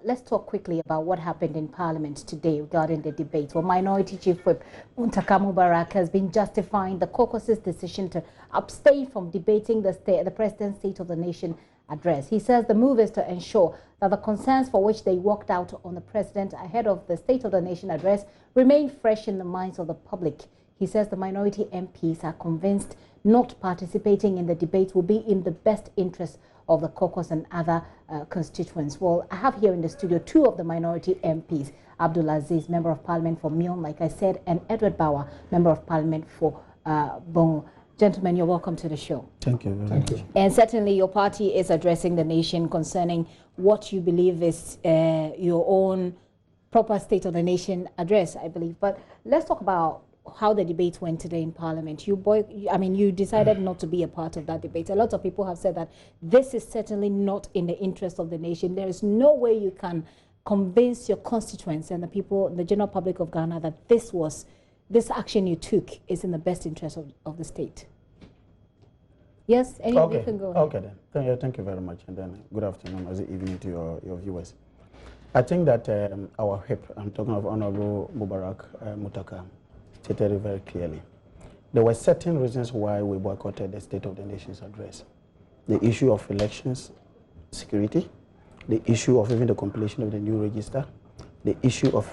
let's talk quickly about what happened in Parliament today regarding the debate. Well, Minority Chief Whip Muntaka Mubarak has been justifying the caucus's decision to abstain from debating the President's State of the Nation address. He says the move is to ensure that the concerns for which they walked out on the President ahead of the State of the Nation address remain fresh in the minds of the public. He says the minority MPs are convinced not participating in the debate will be in the best interest of the caucus and other constituents. Well, I have here in the studio two of the minority MPs, Abdulaziz, Member of Parliament for Mion, like I said, and Edward Bauer, Member of Parliament for Bon. Gentlemen, you're welcome to the show. Thank you very much. And certainly your party is addressing the nation concerning what you believe is your own proper State of the Nation address, I believe. But let's talk about how the debate went today in Parliament. You decided not to be a part of that debate. A lot of people have said that this is certainly not in the interest of the nation. There is no way you can convince your constituents and the people, the general public of Ghana, that this action you took is in the best interest of the state. Yes, any of you can go ahead. Okay then. Thank you very much, and then good afternoon or evening to your viewers. I think that our whip, I'm talking of Honorable Mubarak Mutaka, stated it very clearly. There were certain reasons why we boycotted the State of the Nation's address. The issue of elections, security, the issue of even the completion of the new register, the issue of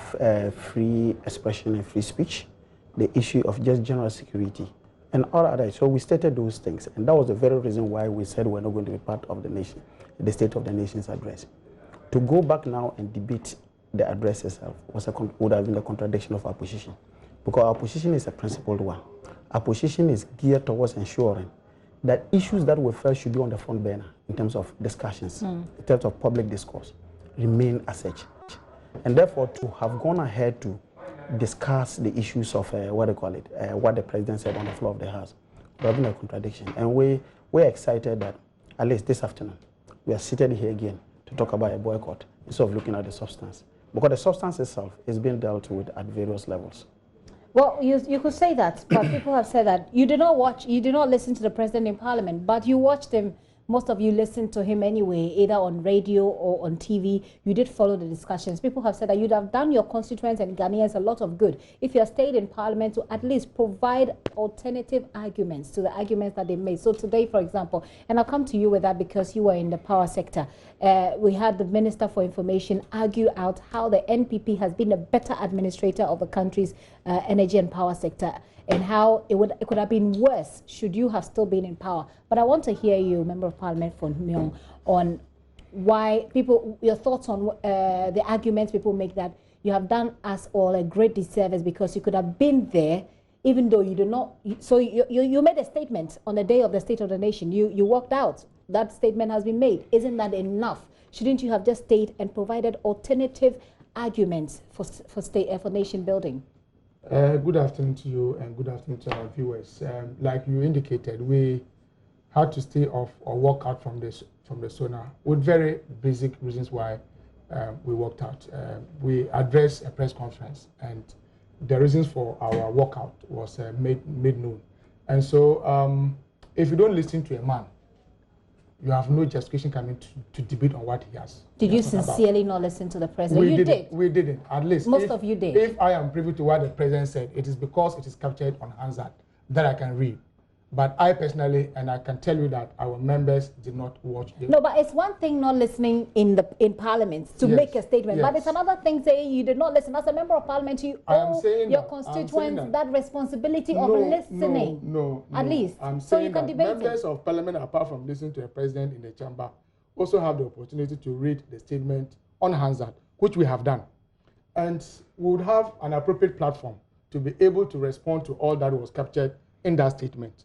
free expression and free speech, the issue of just general security, and all others. So we stated those things, and that was the very reason why we said we're not going to be part of the nation, the State of the Nation's address. To go back now and debate the address itself would have been a contradiction of our position, because our position is a principled one. Our position is geared towards ensuring that issues that we felt should be on the front burner in terms of discussions, in terms of public discourse, remain as such. And therefore, to have gone ahead to discuss the issues of what the President said on the floor of the House, would have been a contradiction. And we're excited that at least this afternoon, we are seated here again to talk about a boycott instead of looking at the substance. Because the substance itself is being dealt with at various levels. Well, you could say that, but people have said that you did not listen to the President in Parliament, but you watched him. Most of you listened to him anyway, either on radio or on TV. You did follow the discussions. People have said that you'd have done your constituents and Ghanaians a lot of good if you had stayed in Parliament to at least provide alternative arguments to the arguments that they made. So today, for example, and I'll come to you with that because you were in the power sector, we had the Minister for Information argue out how the NPP has been a better administrator of the country's energy and power sector, and how it could have been worse should you have still been in power. But I want to hear you, Member of Parliament for Myong, on why your thoughts on the arguments people make that you have done us all a great disservice because you could have been there even though you did not. So you made a statement on the day of the State of the Nation. You walked out. That statement has been made. Isn't that enough? Shouldn't you have just stayed and provided alternative arguments for nation building? Good afternoon to you and good afternoon to our viewers. Like you indicated, we had to stay off or walk out from the SONA with very basic reasons why we walked out. We addressed a press conference, and the reasons for our walkout was made known. And so, if you don't listen to a man, you have no justification coming to debate on what he has. Did you sincerely not listen to the President? You did. We didn't. At least most of you did. If I am privy to what the President said, it is because it is captured on Hansard that I can read. But I personally, and I can tell you that our members did not watch it. No, but it's one thing not listening in Parliament to make a statement, but it's another thing saying you did not listen. As a Member of Parliament, you owe your constituents that responsibility of listening. No. At least. I'm so saying you can that debate members of Parliament, apart from listening to a President in the chamber, also have the opportunity to read the statement on Hansard, which we have done. And we would have an appropriate platform to be able to respond to all that was captured in that statement.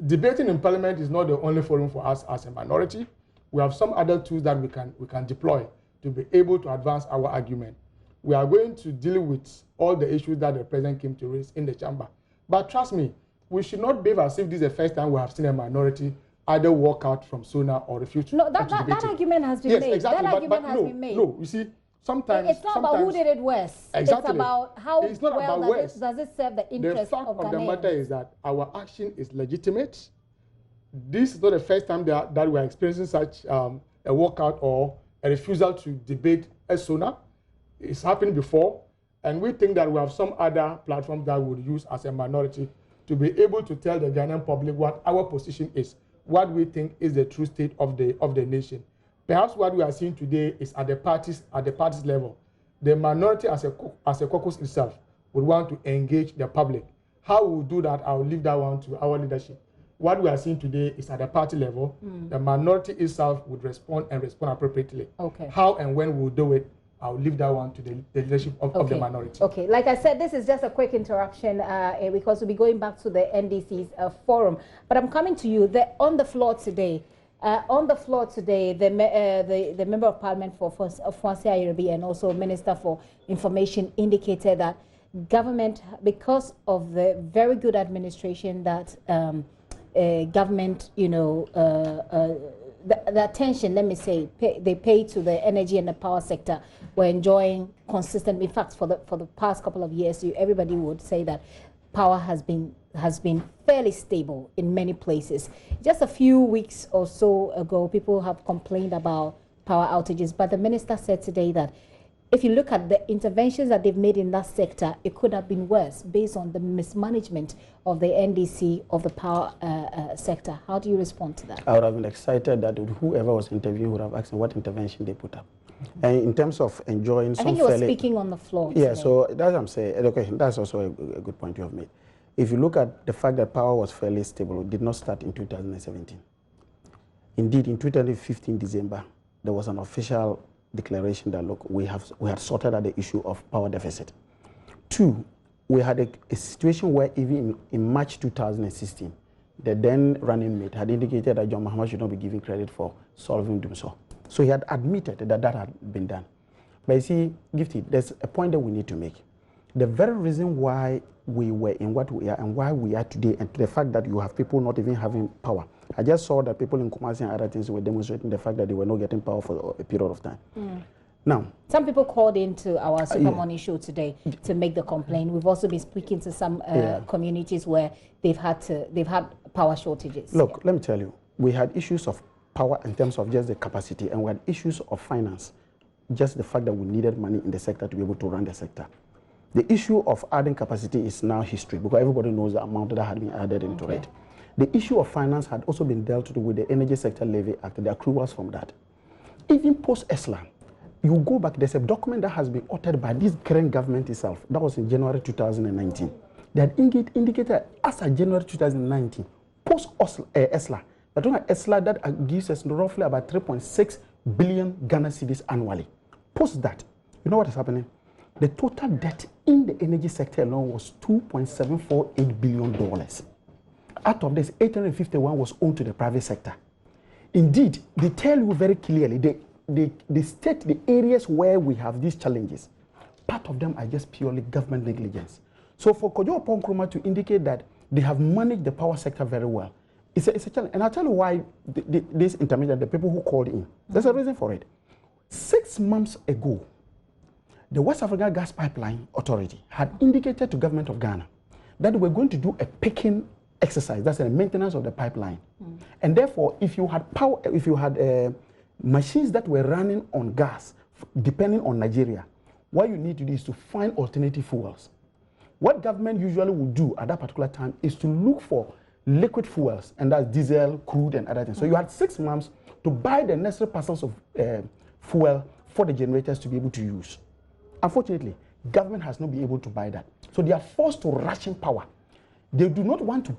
Debating in Parliament is not the only forum for us as a minority. We have some other tools that we can deploy to be able to advance our argument. We are going to deal with all the issues that the President came to raise in the chamber. But trust me, we should not behave as if this is the first time we have seen a minority either walk out from SONA or refuse to that argument has been made. Exactly, that argument has been made. No, you see, sometimes it's not about who did it worse. Exactly. It's about how it's not well about does it serve the interest of Ghanaians. The fact of the matter is that our action is legitimate. This is not the first time that we are experiencing such a walkout or a refusal to debate SONA. It's happened before, and we think that we have some other platforms that we would use as a minority to be able to tell the Ghanaian public what our position is, what we think is the true state of the nation. Perhaps what we are seeing today is at the parties level. The minority as a caucus itself would want to engage the public. How we will do that, I will leave that one to our leadership. What we are seeing today is at the party level. The minority itself would respond appropriately. Okay. How and when we will do it, I'll leave that one to the leadership of the minority. Okay, like I said, this is just a quick interruption because we'll be going back to the NDC's forum. But I'm coming to you. On the floor today, the Member of Parliament for Fonse Ayerbi and also Minister for Information indicated that government, because of the very good administration that government, the attention, let me say, they pay to the energy and the power sector, we're enjoying consistent. In fact, for the past couple of years, everybody would say that power has been fairly stable in many places. Just a few weeks or so ago, people have complained about power outages, but the minister said today that if you look at the interventions that they've made in that sector, it could have been worse based on the mismanagement of the NDC of the power sector. How do you respond to that? I would have been excited that whoever was interviewed would have asked them what intervention they put up. And in terms of enjoying some I think you were speaking on the floor Yeah, today. so that's what I'm saying. Okay, that's also a good point you have made. If you look at the fact that power was fairly stable, it did not start in 2017. Indeed, in 2015 December, there was an official declaration that, look, we had sorted out the issue of power deficit. Two, we had a situation where even in March 2016, the then running mate had indicated that John Mahama should not be given credit for solving them so. So he had admitted that that had been done. But you see, Gifty, there's a point that we need to make. The very reason why we were in what we are and why we are today, and the fact that you have people not even having power. I just saw that people in Kumasi and other things were demonstrating the fact that they were not getting power for a period of time. Now, some people called into our Super Money show today to make the complaint. We've also been speaking to some communities where they've had power shortages. Look, let me tell you, we had issues of power in terms of just the capacity, and we had issues of finance, just the fact that we needed money in the sector to be able to run the sector. The issue of adding capacity is now history because everybody knows the amount that had been added into it. The issue of finance had also been dealt with the Energy Sector Levy Act, the accruals from that. Even post-ESLA, you go back, there's a document that has been authored by this current government itself. That was in January 2019. That indicated as of January 2019, post-ESLA, ESLA that gives us roughly about 3.6 billion Ghana cedis annually. Post that, you know what is happening? The total debt in the energy sector alone was $2.748 billion. Out of this, 851 was owned to the private sector. Indeed, they tell you very clearly, they state the areas where we have these challenges. Part of them are just purely government negligence. So for Kojo Nkrumah to indicate that they have managed the power sector very well, it's a challenge. And I'll tell you why this intermediate, the people who called in, there's a reason for it. 6 months ago, the West African Gas Pipeline Authority had indicated to government of Ghana that they were going to do a picking exercise, that's a maintenance of the pipeline. And therefore, if you had power, if you had machines that were running on gas, depending on Nigeria, what you need to do is to find alternative fuels. What government usually would do at that particular time is to look for liquid fuels, and that's diesel, crude, and other things. So you had 6 months to buy the necessary parcels of fuel for the generators to be able to use. Unfortunately, government has not been able to buy that. So they are forced to ration power. They do not want to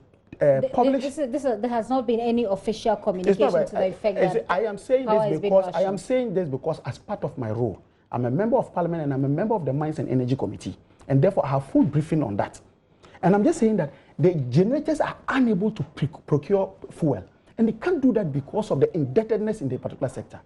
publish. There has not been any official communication to the effect that I am saying this because as part of my role, I'm a member of parliament and I'm a member of the Mines and Energy Committee. And therefore, I have full briefing on that. And I'm just saying that the generators are unable to procure fuel. And they can't do that because of the indebtedness in the particular sector.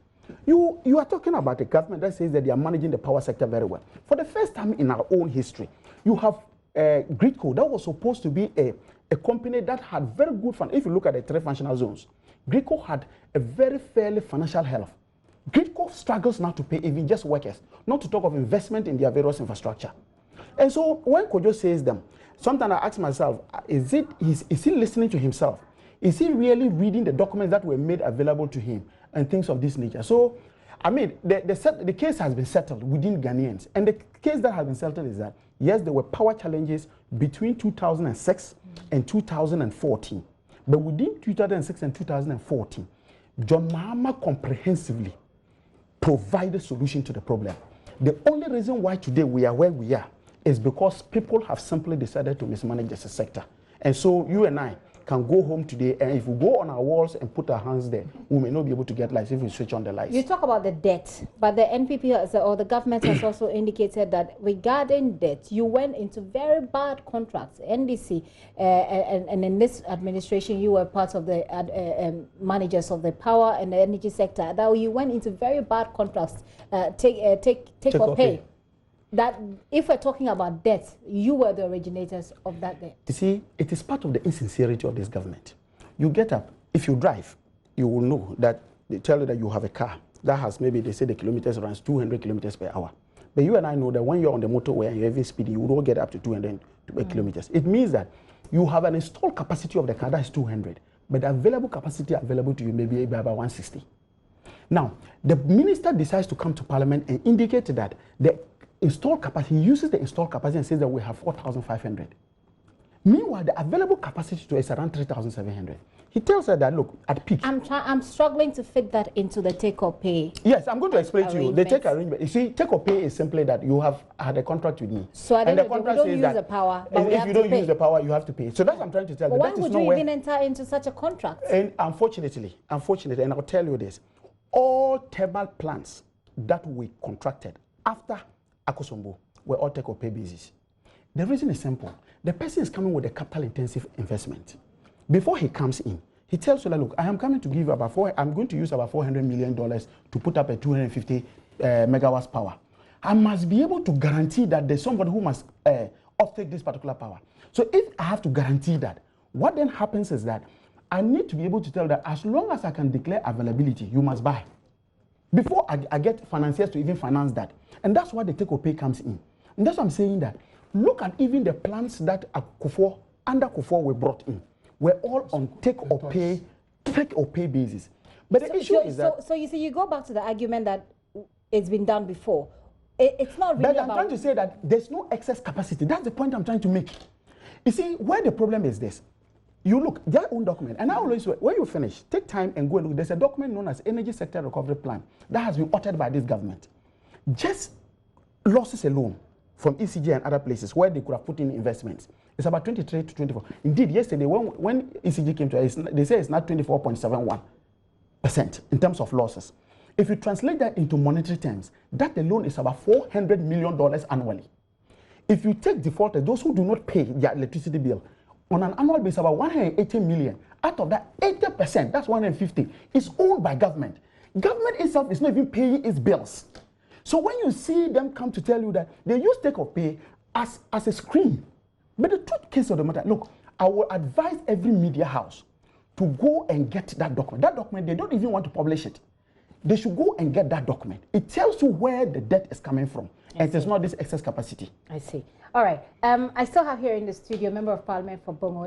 You are talking about a government that says that they are managing the power sector very well. For the first time in our own history, you have Gridco that was supposed to be a company that had very good fund. If you look at the 3 functional zones, Gridco had a very fairly financial health. Gridco struggles now to pay even just workers, not to talk of investment in their various infrastructure. And so when Kojo says them, sometimes I ask myself, is he listening to himself? Is he really reading the documents that were made available to him and things of this nature? So I mean, the case has been settled within Ghanaians. And the case that has been settled is that, yes, there were power challenges between 2006 and 2014. But within 2006 and 2014, John Mahama comprehensively provided a solution to the problem. The only reason why today we are where we are is because people have simply decided to mismanage the sector. And so you and I can go home today, and if we go on our walls and put our hands there, we may not be able to get lights if we switch on the lights. You talk about the debt, but the NPP or the government has also indicated that regarding debt, you went into very bad contracts. NDC, and in this administration, you were part of the managers of the power and the energy sector. That you went into very bad contracts, take or pay. That if we're talking about debt, you were the originators of that debt. You see, it is part of the insincerity of this government. You get up, if you drive, you will know that they tell you that you have a car that has maybe, they say the kilometers runs 200 kilometers per hour. But you and I know that when you're on the motorway and you're even speeding, you don't get up to 200 kilometers. It means that you have an installed capacity of the car that is 200, but the available capacity available to you may be about 160. Now, the minister decides to come to parliament and indicate that the installed capacity, he uses the installed capacity and says that we have 4,500. Meanwhile, the available capacity to is around 3,700. He tells her that, look, at peak. I'm struggling to fit that into the take or pay. Yes, I'm going to explain to you. The take arrangement. You see, take or pay is simply that you have had a contract with me. So at the contract we don't use the power. But if you don't use the power, you have to pay. So that's what I'm trying to tell you. Why would you even enter into such a contract? And unfortunately, and I'll tell you this, all thermal plants that we contracted after Akosombo were all take or pay basis. The reason is simple. The person is coming with a capital intensive investment. Before he comes in, he tells you that, look, I am coming to give you I'm going to use about $400 million to put up a 250 megawatts power. I must be able to guarantee that there's somebody who must offtake this particular power. So if I have to guarantee that, what then happens is that I need to be able to tell that as long as I can declare availability, you must buy. Before I get financiers to even finance that. And that's why the take or pay comes in. And that's why I'm saying that. Look at even the plans that under Kufuor were brought in. We're all on take or pay basis. But the issue is that... So you see, you go back to the argument that it's been done before. It's not really But I'm trying to say that there's no excess capacity. That's the point I'm trying to make. You see, where the problem is this. You look, their own document, and I always say, when you finish, take time and go and look. There's a document known as Energy Sector Recovery Plan that has been authored by this government. Just losses alone from ECG and other places where they could have put in investments. It's about 23 to 24. Indeed, yesterday, when ECG came to us, they say it's not 24.71% in terms of losses. If you translate that into monetary terms, that alone is about $400 million annually. If you take defaulters, those who do not pay their electricity bill, on an annual basis, about 180 million. Out of that, 80%, that's 150, is owned by government. Government itself is not even paying its bills. So when you see them come to tell you that they use take or pay as a screen, but the truth case of the matter, look, I will advise every media house to go and get that document. That document, they don't even want to publish it. They should go and get that document. It tells you where the debt is coming from. And it's not this excess capacity. I see. All right. I still have here in the studio Member of Parliament for Bongo,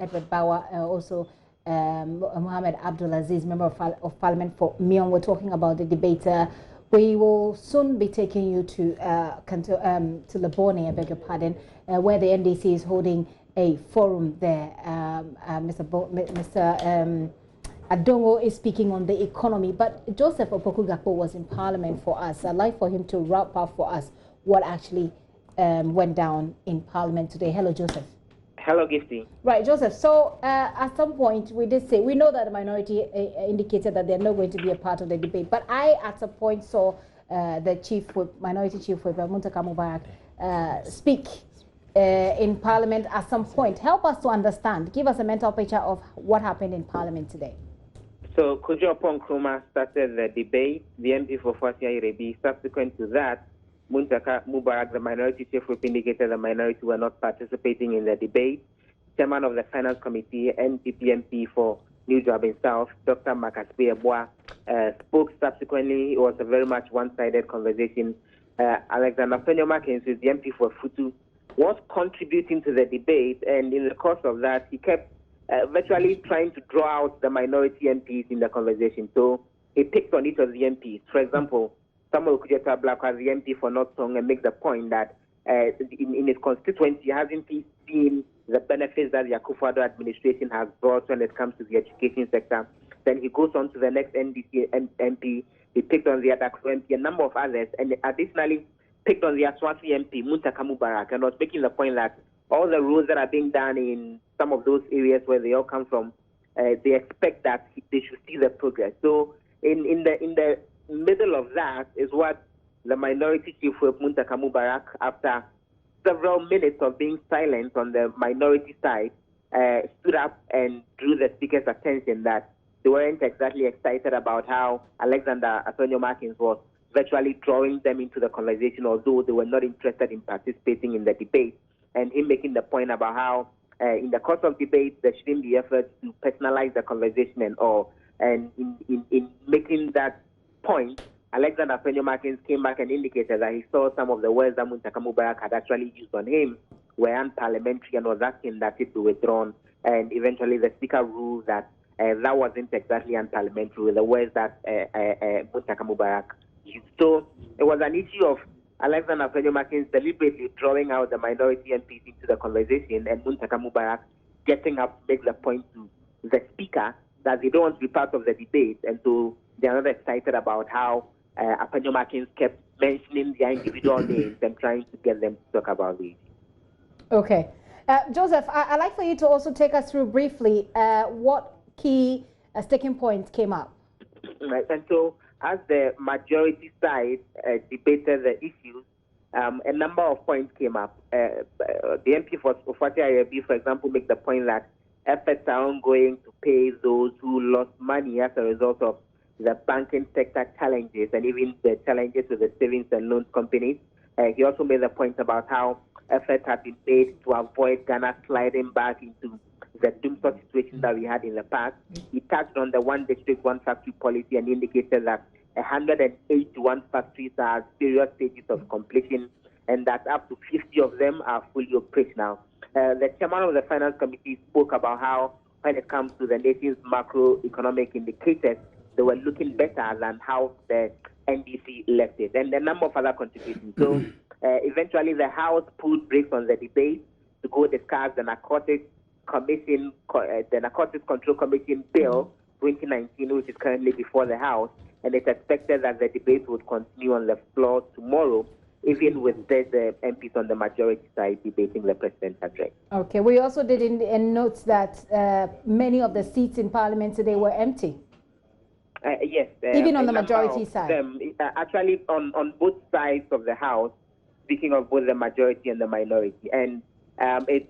Edward Bawa, also Mohammed Abdulaziz, Member of Parliament for Mion. We're talking about the debate. We will soon be taking you to Lebone, I beg your pardon, where the NDC is holding a forum there. Mr. Adongo is speaking on the economy, but Joseph Opoku-Gakpo was in Parliament for us. I'd like for him to wrap up for us what actually went down in Parliament today. Hello, Joseph. Hello, Gifty. Right, Joseph. So at some point, we did say, we know that the minority indicated that they're not going to be a part of the debate, but I, at a point, saw the minority chief whip, Muntaka Mubarak, speak in Parliament at some point. Help us to understand. Give us a mental picture of what happened in Parliament today. So, Kojo Nkrumah started the debate, the MP for Fasia Irebi. Subsequent to that, Muntaka Mubarak, the minority chief whip, indicated the minority were not participating in the debate. Chairman of the Finance Committee, NPP MP for New Job South, Dr. Makaspe Eboa, spoke subsequently. It was a very much one-sided conversation. Alexander Fenyomak, the MP for Futu, was contributing to the debate, and in the course of that, he kept virtually trying to draw out the minority MPs in the conversation. So he picked on each of the MPs. For example, Samuel Okudzeto Black as the MP for North Song and makes the point that in his constituency, hasn't he seen the benefits that the Akufo-Addo administration has brought when it comes to the education sector? Then he goes on to the next NDC MP. He picked on the Adakso MP, a number of others, and additionally picked on the Aswati MP, Muntaka Mubarak, and was making the point that all the roads that are being done in some of those areas where they all come from, they expect that they should see the progress. So in the middle of that is what the minority chief whip Muntaka Mubarak, after several minutes of being silent on the minority side, stood up and drew the speaker's attention that they weren't exactly excited about how Alexander Afenyo-Martins was virtually drawing them into the conversation, although they were not interested in participating in the debate. And him making the point about how in the course of debate, there shouldn't be efforts to personalize the conversation and all. And in making that point, Alexander Afenyo-Martins came back and indicated that he saw some of the words that Muntaka Mubarak had actually used on him were unparliamentary and was asking that it be withdrawn. And eventually the speaker ruled that that wasn't exactly unparliamentary with the words that Muntaka Mubarak used. So it was an issue of Alexander Afenyo-Martins deliberately drawing out the minority MPs into the conversation and Muntaka Mubarak getting up to make the point to the speaker that they don't want to be part of the debate, and so they are not excited about how Afenyo-Martins kept mentioning their individual names and trying to get them to talk about it. Okay. Joseph, I'd like for you to also take us through briefly what key sticking points came up. Right. And so as the majority side debated the issues, a number of points came up. The MP for Ofati Ayebi, for example, make the point that efforts are ongoing to pay those who lost money as a result of the banking sector challenges and even the challenges with the savings and loans companies. He also made the point about how efforts have been made to avoid Ghana sliding back into the doomsday situation that we had in the past. He touched on the one district, one factory policy and indicated that 181 factories are at various stages of completion and that up to 50 of them are fully operational. The chairman of the Finance Committee spoke about how when it comes to the nation's macroeconomic indicators, they were looking better than how the NDC left it, and a number of other contributions. So eventually the House pulled brakes on the debate to go discuss the Narcotics Control Commission Bill 2019, which is currently before the House, and it's expected that the debate would continue on the floor tomorrow, even with the MPs on the majority side debating the president's address. Okay, we also did note that many of the seats in Parliament today were empty. Yes. Even on the majority side? Actually, on both sides of the House, speaking of both the majority and the minority. And if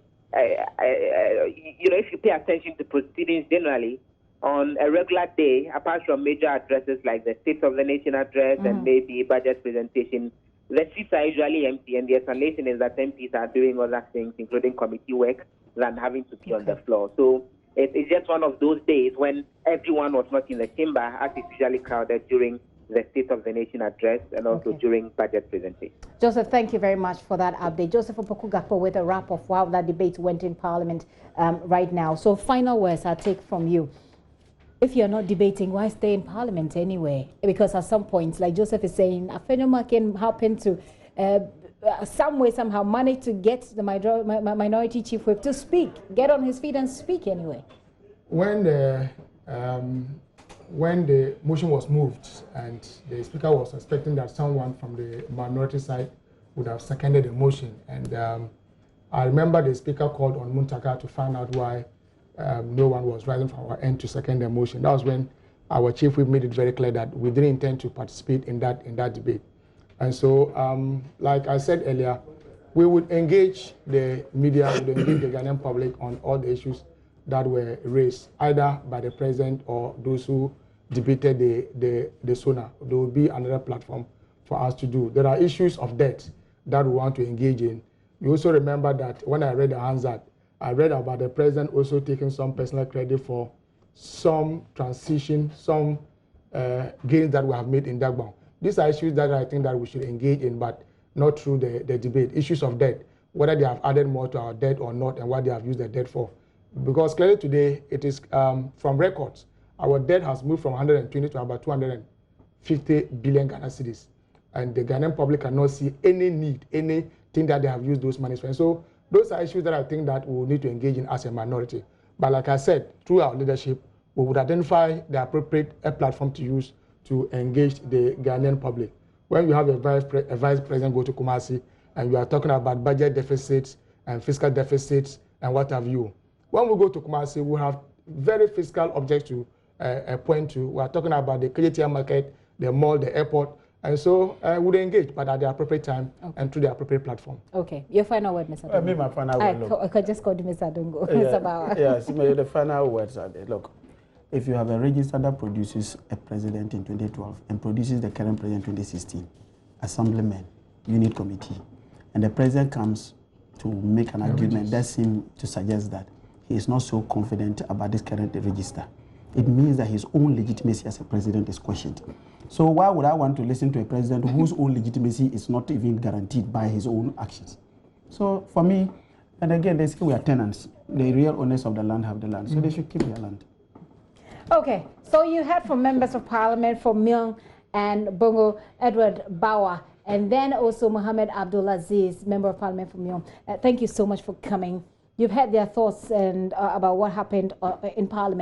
you pay attention to proceedings generally, on a regular day, apart from major addresses like the State of the Nation address and maybe budget presentation, the seats are usually empty, and the explanation is that MPs are doing other things, including committee work, than having to be on the floor. So it's just one of those days when everyone was not in the chamber, as it's usually crowded during the State of the Nation address and also during budget presentation. Joseph, thank you very much for that update. Joseph Opoku-Gakpo with a wrap of how that debate went in Parliament right now. So final words I'll take from you. If you're not debating, why stay in Parliament anyway? Because at some point, like Joseph is saying, Afenyo-Martins happened to some way, somehow manage to get the minority chief whip to speak, get on his feet and speak anyway. When the motion was moved and the speaker was expecting that someone from the minority side would have seconded the motion, and I remember the speaker called on Muntaka to find out why no one was rising from our end to second the motion. That was when our chief whip made it very clear that we didn't intend to participate in that debate. And so, like I said earlier, we would engage the media, we would engage the Ghanaian public on all the issues that were raised, either by the president or those who debated the SONA. There will be another platform for us to do. There are issues of debt that we want to engage in. You also remember that when I read the Hansard, I read about the president also taking some personal credit for some transition, some gains that we have made in Dagbon. These are issues that I think that we should engage in, but not through the debate. Issues of debt, whether they have added more to our debt or not, and what they have used the debt for. Because clearly today, it is from records, our debt has moved from 120 to about 250 billion Ghana cedis. And the Ghanaian public cannot see any need, anything that they have used those monies for. And so those are issues that I think that we will need to engage in as a minority. But like I said, through our leadership, we would identify the appropriate platform to use to engage the Ghanaian public. When you have a vice president go to Kumasi and you are talking about budget deficits and fiscal deficits and what have you, when we go to Kumasi, we have very fiscal objects to point to. We are talking about the KJTR market, the mall, the airport. And so would engage, but at the appropriate time and through the appropriate platform. Okay. Your final word, Mr. Adongo. Me, my final word. I could just call you Mr. Adongo. Mr. Bauer. Yes, the final words are there. Look, if you have a register that produces a president in 2012 and produces the current president in 2016, assemblyman, unit committee, and the president comes to make an argument that seems to suggest that he is not so confident about this current register, it means that his own legitimacy as a president is questioned. So why would I want to listen to a president whose own legitimacy is not even guaranteed by his own actions? So for me, and again, they say we are tenants. The real owners of the land have the land, so they should keep their land. Okay, so you heard from members of parliament from Myong and Bongo, Edward Bauer, and then also Mohammed Abdulaziz, member of parliament from Myong. Thank you so much for coming. You've heard their thoughts and about what happened in parliament.